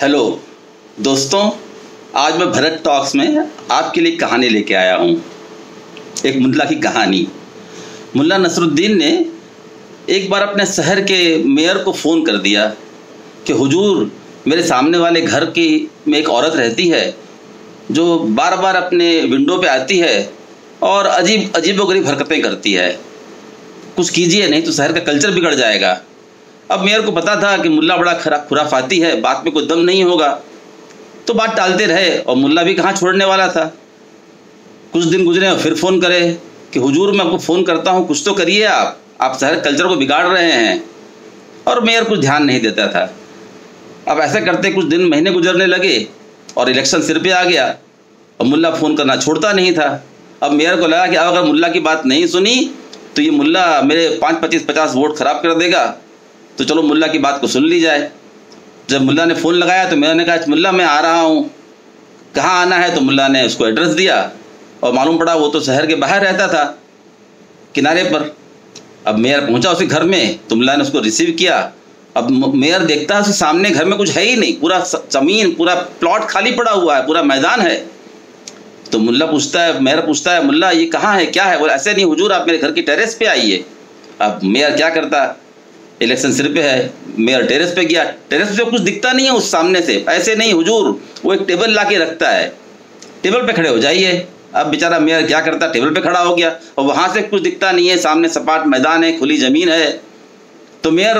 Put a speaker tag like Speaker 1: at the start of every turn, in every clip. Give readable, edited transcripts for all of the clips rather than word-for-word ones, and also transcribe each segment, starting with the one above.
Speaker 1: Hello दोस्तों, आज मैं भरत टॉक्स में आपके लिए कहानी लेके आया हूँ। एक मुल्ला की कहानी। मुल्ला नसरुद्दीन ने एक बार अपने शहर के मेयर को फ़ोन कर दिया कि हुजूर, मेरे सामने वाले घर की में एक औरत रहती है जो बार बार अपने विंडो पे आती है और अजीबोगरीब हरकतें करती है। कुछ कीजिए, नहीं तो शहर का कल्चर बिगड़ जाएगा। अब मेयर को पता था कि मुल्ला बड़ा खुराफाती है, बात में कोई दम नहीं होगा, तो बात टालते रहे और मुल्ला भी कहाँ छोड़ने वाला था। कुछ दिन गुजरे और फिर फ़ोन करे कि हुजूर, मैं आपको फ़ोन करता हूँ, कुछ तो करिए, आप शहर कल्चर को बिगाड़ रहे हैं। और मेयर कुछ ध्यान नहीं देता था। अब ऐसे करते कुछ दिन महीने गुजरने लगे और इलेक्शन सिर पे आ गया और मुल्ला फ़ोन करना छोड़ता नहीं था। अब मेयर को लगा कि अब अगर मुल्ला की बात नहीं सुनी तो ये मुल्ला मेरे 5-25-50 वोट ख़राब कर देगा, तो चलो मुल्ला की बात को सुन ली जाए। जब मुल्ला ने फ़ोन लगाया तो मेयर ने कहा, मुल्ला मैं आ रहा हूँ, कहाँ आना है? तो मुल्ला ने उसको एड्रेस दिया और मालूम पड़ा वो तो शहर के बाहर रहता था, किनारे पर। अब मेयर पहुँचा उसके घर में तो मुल्ला ने उसको रिसीव किया। अब मेयर देखता है उसके सामने घर में कुछ है ही नहीं, पूरा ज़मीन, पूरा प्लॉट खाली पड़ा हुआ है, पूरा मैदान है। तो मुल्ला पूछता है, मेयर पूछता है, मुल्ला ये कहाँ है, क्या है? बोले ऐसे नहीं हुजूर, आप मेरे घर की टेरेस पे आइए। अब मेयर क्या करता, इलेक्शन सिर पे है, मेयर टेरेस पे गया। टेरेस पे कुछ दिखता नहीं है उस सामने से। ऐसे नहीं हुजूर, वो एक टेबल ला के रखता है, टेबल पे खड़े हो जाइए। अब बेचारा मेयर क्या करता, टेबल पे खड़ा हो गया और वहाँ से कुछ दिखता नहीं है, सामने सपाट मैदान है, खुली ज़मीन है। तो मेयर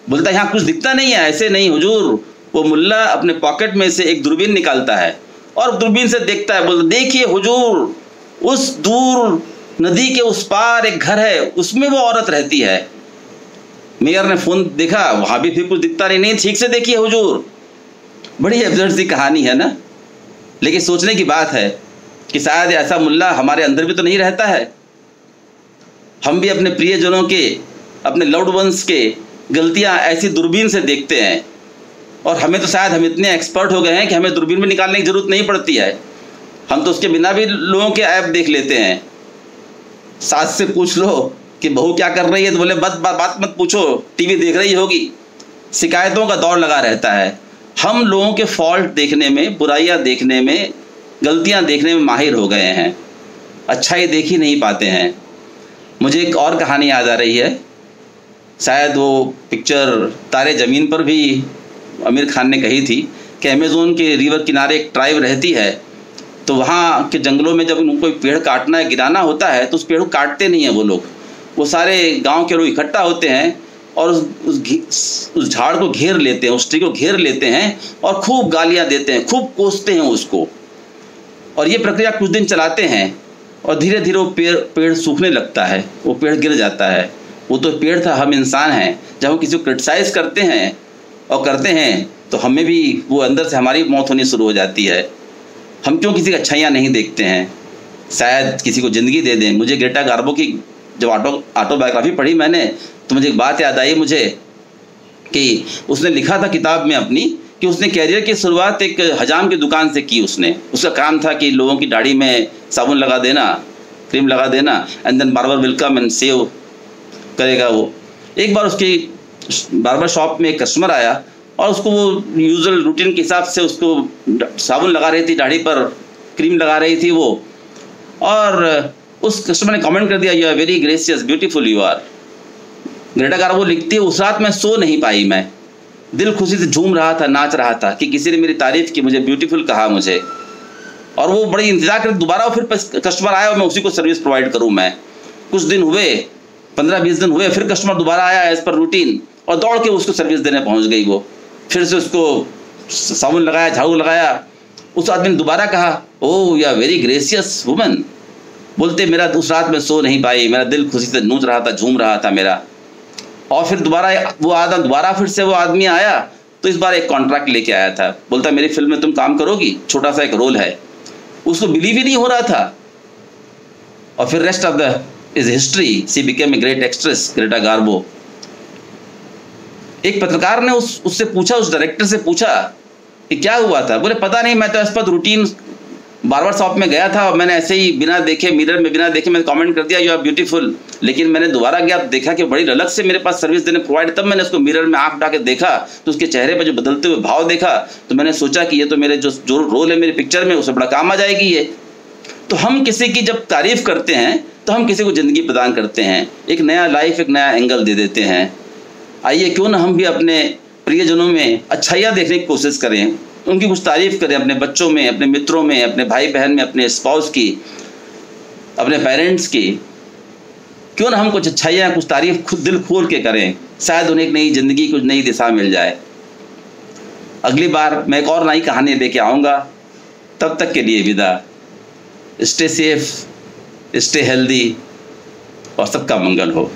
Speaker 1: बोलता है यहाँ कुछ दिखता नहीं है। ऐसे नहीं हुजूर। वो मुल्ला अपने पॉकेट में से एक दूरबीन निकालता है और दूरबीन से देखता है। बोलता, देखिए हुजूर, उस दूर नदी के उस पार एक घर है, उसमें वो औरत रहती है। मेयर ने फ़ोन देखा, वहाँ भी फिर कुछ दिखता नहीं, ठीक से देखिए हुजूर। बड़ी एब्सर्ड सी कहानी है ना, लेकिन सोचने की बात है कि शायद ऐसा मुल्ला हमारे अंदर भी तो नहीं रहता है। हम भी अपने प्रियजनों के, अपने लव्ड वंस के गलतियाँ ऐसी दूरबीन से देखते हैं और हमें तो शायद हम इतने एक्सपर्ट हो गए हैं कि हमें दूरबीन में निकालने की ज़रूरत नहीं पड़ती है। हम तो उसके बिना भी लोगों के ऐप देख लेते हैं। सास से पूछ लो कि बहू क्या कर रही है तो बोले बात मत पूछो, टीवी देख रही होगी। शिकायतों का दौर लगा रहता है। हम लोगों के फॉल्ट देखने में, बुराइयां देखने में, गलतियां देखने में माहिर हो गए हैं, अच्छाई देख ही नहीं पाते हैं। मुझे एक और कहानी याद आ रही है, शायद वो पिक्चर तारे ज़मीन पर भी आमिर खान ने कही थी कि अमेज़ोन के रिवर किनारे एक ट्राइब रहती है, तो वहाँ के जंगलों में जब उनको कोई पेड़ काटना है, गिराना होता है, तो उस पेड़ को काटते नहीं हैं वो लोग। वो सारे गांव के लोग इकट्ठा होते हैं और उस झाड़ को घेर लेते हैं, उस ट्री को घेर लेते हैं और खूब गालियां देते हैं, खूब कोसते हैं उसको। और ये प्रक्रिया कुछ दिन चलाते हैं और धीरे धीरे वो पेड़ सूखने लगता है, वो पेड़ गिर जाता है। वो तो पेड़ था, हम इंसान हैं। जब हम किसी को क्रिटिसाइज़ करते हैं और करते हैं तो हमें भी वो अंदर से हमारी मौत होनी शुरू हो जाती है। हम क्यों किसी की अच्छाइयाँ नहीं देखते हैं? शायद किसी को ज़िंदगी दे दें। मुझे ग्रेटा गार्बो की जब ऑटोबायोग्राफी पढ़ी मैंने, तो मुझे एक बात याद आई मुझे कि उसने लिखा था किताब में अपनी कि उसने कैरियर की शुरुआत एक हजाम की दुकान से की। उसका काम था कि लोगों की दाढ़ी में साबुन लगा देना, क्रीम लगा देना, and then barber will come and shave करेगा वो। एक बार उसकी बार्बर शॉप में एक कस्टमर आया और उसको वो यूजुअल रूटीन के हिसाब से उसको साबुन लगा रही थी, दाढ़ी पर क्रीम लगा रही थी वो, और उस कस्टमर ने कमेंट कर दिया, you are very gracious, beautiful you are. Greta Garbo लिखती है, उस रात मैं सो नहीं पाई, मैं दिल खुशी से झूम रहा था, नाच रहा था कि किसी ने मेरी तारीफ़ की, मुझे ब्यूटीफुल कहा मुझे। और वो बड़ी इंतजार कर दोबारा फिर कस्टमर आया और मैं उसी को सर्विस प्रोवाइड करूँ। मैं कुछ दिन हुए, 15-20 दिन हुए, फिर कस्टमर दोबारा आया एज़ पर रूटीन और दौड़ के उसको सर्विस देने पहुँच गई। वो फिर से उसको साबुन लगाया, झाड़ू लगाया। उस आदमी ने दोबारा कहा, oh you are very gracious woman. बोलते, मेरा उस रात में सो नहीं पाई, मेरा दिल खुशी से नूच रहा था, झूम रहा था मेरा। और फिर दोबारा फिर से वो आदमी आया, तो इस बार एक कॉन्ट्रैक्ट लेके आया था। बोलता, मेरी फिल्म में तुम काम करोगी, छोटा सा एक रोल है। उसको बिलीव ही नहीं हो रहा था। और फिर rest of the is history, she became a great actress, Greta Garbo. एक पत्रकार ने उससे पूछा, उस डायरेक्टर से पूछा कि क्या हुआ था? बोले, पता नहीं, मैं तो इस पर रूटीन बार्बर शॉप में गया था और मैंने ऐसे ही बिना देखे, मिरर में बिना देखे मैंने कमेंट कर दिया, यू आर ब्यूटीफुल। लेकिन मैंने दोबारा गया तो देखा कि बड़ी अलग से मेरे पास सर्विस देने प्रोवाइड। तब मैंने उसको मिरर में आंख उठा के देखा तो उसके चेहरे पर जो बदलते हुए भाव देखा तो मैंने सोचा कि ये तो मेरे जो रोल है मेरी पिक्चर में, उसे बड़ा काम आ जाएगी ये। तो हम किसी की जब तारीफ करते हैं तो हम किसी को ज़िंदगी प्रदान करते हैं, एक नया लाइफ, एक नया एंगल दे देते हैं। आइए क्यों ना हम भी अपने प्रियजनों में अच्छाइयाँ देखने की कोशिश करें, उनकी कुछ तारीफ़ करें, अपने बच्चों में, अपने मित्रों में, अपने भाई बहन में, अपने स्पाउस की, अपने पेरेंट्स की। क्यों ना हम कुछ अच्छाइयाँ, कुछ तारीफ़ खुद दिल खोल के करें, शायद उन्हें एक नई ज़िंदगी, कुछ नई दिशा मिल जाए। अगली बार मैं एक और नई कहानी लेके आऊँगा, तब तक के लिए विदा। स्टे सेफ, स्टे हेल्दी और सबका मंगल हो।